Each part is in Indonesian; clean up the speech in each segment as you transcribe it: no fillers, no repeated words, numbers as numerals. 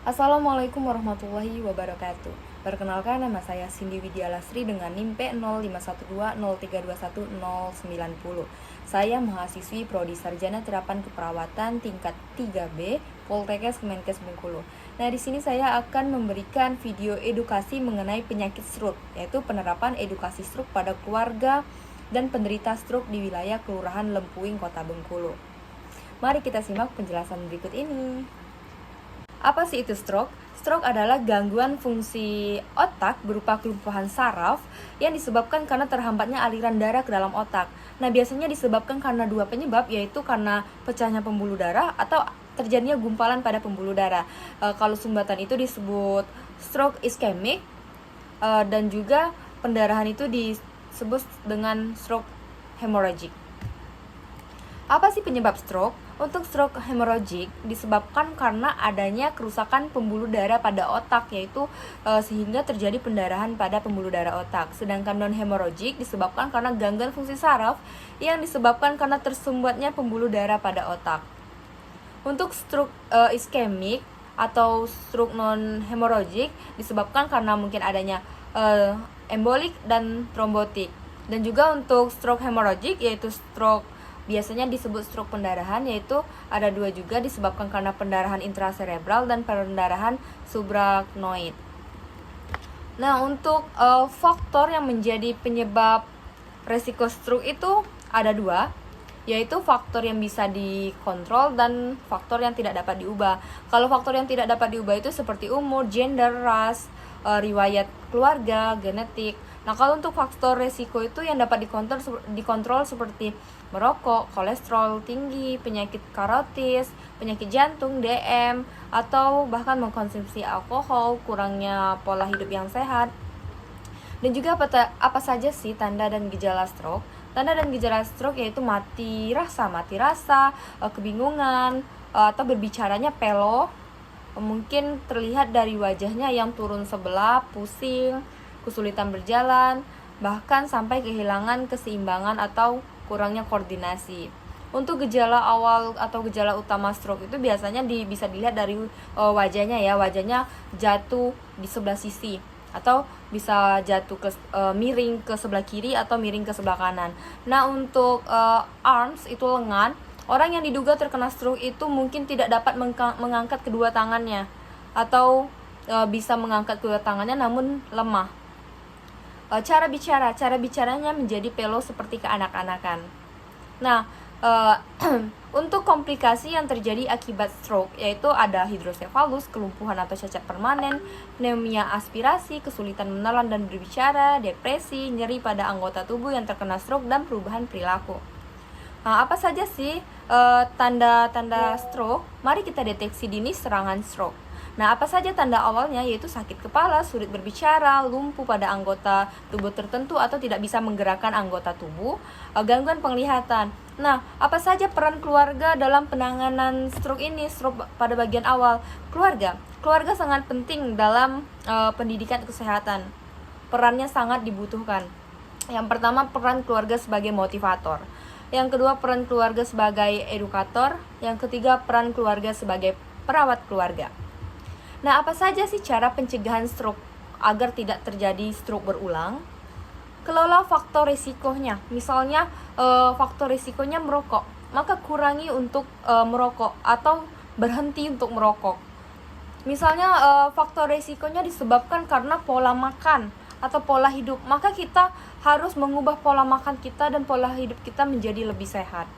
Assalamualaikum warahmatullahi wabarakatuh. Perkenalkan, nama saya Cindy Widya Lasri dengan NIM P051203210910. Saya mahasiswi Prodi Sarjana Terapan Keperawatan tingkat 3B Poltekkes Kemenkes Bengkulu. Nah, di sini saya akan memberikan video edukasi mengenai penyakit stroke, yaitu penerapan edukasi stroke pada keluarga dan penderita stroke di wilayah Kelurahan Lempuing, Kota Bengkulu. Mari kita simak penjelasan berikut ini. Apa sih itu stroke? Stroke adalah gangguan fungsi otak berupa kelumpuhan saraf yang disebabkan karena terhambatnya aliran darah ke dalam otak. Nah, biasanya disebabkan karena dua penyebab, yaitu karena pecahnya pembuluh darah atau terjadinya gumpalan pada pembuluh darah. Kalau sumbatan itu disebut stroke iskemik, dan juga pendarahan itu disebut dengan stroke hemorrhagic. Apa sih penyebab stroke? Untuk stroke hemorrhagic disebabkan karena adanya kerusakan pembuluh darah pada otak, yaitu sehingga terjadi pendarahan pada pembuluh darah otak. Sedangkan non-hemorrhagic disebabkan karena gangguan fungsi saraf yang disebabkan karena tersumbatnya pembuluh darah pada otak. Untuk stroke iskemik atau stroke non-hemorrhagic disebabkan karena mungkin adanya embolik dan trombotik. Dan juga untuk stroke hemorrhagic, yaitu stroke biasanya disebut stroke pendarahan, yaitu ada dua juga, disebabkan karena pendarahan intracerebral dan pendarahan subarachnoid. Nah, untuk faktor yang menjadi penyebab resiko stroke itu ada dua, yaitu faktor yang bisa dikontrol dan faktor yang tidak dapat diubah. Kalau faktor yang tidak dapat diubah itu seperti umur, gender, ras, riwayat keluarga, genetik. Nah, kalau untuk faktor resiko itu yang dapat dikontrol seperti merokok, kolesterol tinggi, penyakit karotis, penyakit jantung, DM, atau bahkan mengkonsumsi alkohol, kurangnya pola hidup yang sehat. Dan juga apa saja sih tanda dan gejala stroke? Tanda dan gejala stroke yaitu mati rasa, kebingungan, atau berbicaranya pelo, mungkin terlihat dari wajahnya yang turun sebelah, pusing, kesulitan berjalan, bahkan sampai kehilangan keseimbangan atau kurangnya koordinasi. Untuk gejala awal atau gejala utama stroke itu biasanya bisa dilihat dari wajahnya ya, wajahnya jatuh di sebelah sisi atau bisa jatuh miring ke sebelah kiri atau miring ke sebelah kanan. Nah, untuk arms itu lengan, orang yang diduga terkena stroke itu mungkin tidak dapat mengangkat kedua tangannya atau bisa mengangkat kedua tangannya namun lemah. Cara bicaranya menjadi pelo seperti keanak-anakan. Nah, untuk komplikasi yang terjadi akibat stroke yaitu ada hidrosefalus, kelumpuhan atau cacat permanen, pneumonia aspirasi, kesulitan menelan dan berbicara, depresi, nyeri pada anggota tubuh yang terkena stroke, dan perubahan perilaku. Nah, apa saja sih tanda-tanda stroke? Mari kita deteksi dini serangan stroke. Nah, apa saja tanda awalnya? Yaitu sakit kepala, sulit berbicara, lumpuh pada anggota tubuh tertentu atau tidak bisa menggerakkan anggota tubuh, gangguan penglihatan. Nah, apa saja peran keluarga dalam penanganan stroke ini? Stroke pada bagian awal, keluarga sangat penting dalam pendidikan kesehatan. Perannya sangat dibutuhkan. Yang pertama, peran keluarga sebagai motivator. Yang kedua, peran keluarga sebagai edukator. Yang ketiga, peran keluarga sebagai perawat keluarga. Nah, apa saja sih cara pencegahan stroke agar tidak terjadi stroke berulang? Kelola faktor risikonya. Misalnya faktor risikonya merokok, maka kurangi untuk merokok atau berhenti untuk merokok. Misalnya faktor risikonya disebabkan karena pola makan atau pola hidup, maka kita harus mengubah pola makan kita dan pola hidup kita menjadi lebih sehat.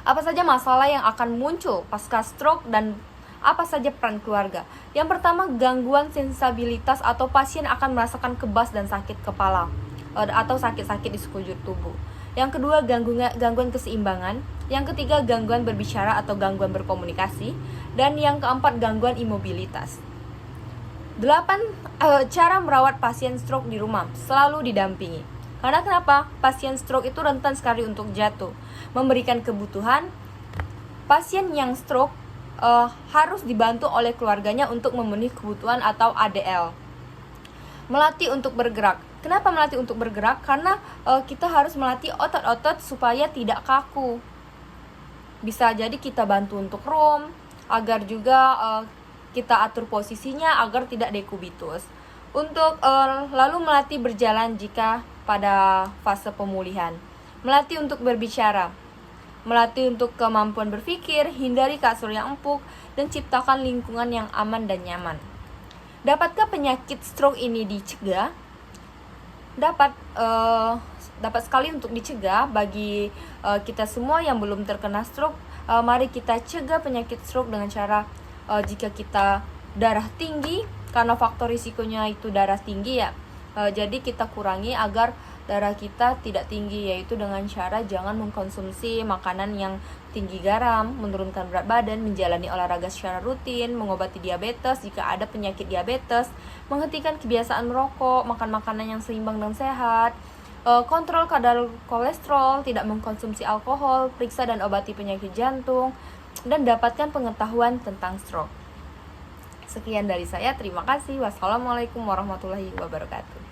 Apa saja masalah yang akan muncul pasca stroke dan apa saja peran keluarga? Yang pertama, gangguan sensabilitas atau pasien akan merasakan kebas dan sakit kepala atau sakit-sakit di sekujur tubuh. Yang kedua, gangguan keseimbangan. Yang ketiga, gangguan berbicara atau gangguan berkomunikasi. Dan yang keempat, gangguan imobilitas. 8. Cara merawat pasien stroke di rumah. Selalu didampingi. Karena kenapa? Pasien stroke itu rentan sekali untuk jatuh. Memberikan kebutuhan. Pasien yang stroke harus dibantu oleh keluarganya untuk memenuhi kebutuhan atau ADL. Melatih untuk bergerak. Kenapa melatih untuk bergerak? Karena kita harus melatih otot-otot supaya tidak kaku. Bisa jadi kita bantu untuk room, agar juga kita atur posisinya agar tidak dekubitus. Untuk lalu melatih berjalan jika pada fase pemulihan. Melatih untuk berbicara. Melatih untuk kemampuan berpikir, hindari kasur yang empuk, dan ciptakan lingkungan yang aman dan nyaman. Dapatkah penyakit stroke ini dicegah? Dapat sekali untuk dicegah. Bagi kita semua yang belum terkena stroke, mari kita cegah penyakit stroke dengan cara jika kita darah tinggi, karena faktor risikonya itu darah tinggi ya. Jadi kita kurangi agar darah kita tidak tinggi, yaitu dengan cara jangan mengkonsumsi makanan yang tinggi garam, menurunkan berat badan, menjalani olahraga secara rutin, mengobati diabetes jika ada penyakit diabetes, menghentikan kebiasaan merokok, makan makanan yang seimbang dan sehat, kontrol kadar kolesterol, tidak mengkonsumsi alkohol, periksa dan obati penyakit jantung, dan dapatkan pengetahuan tentang stroke. Sekian dari saya, terima kasih. Wassalamualaikum warahmatullahi wabarakatuh.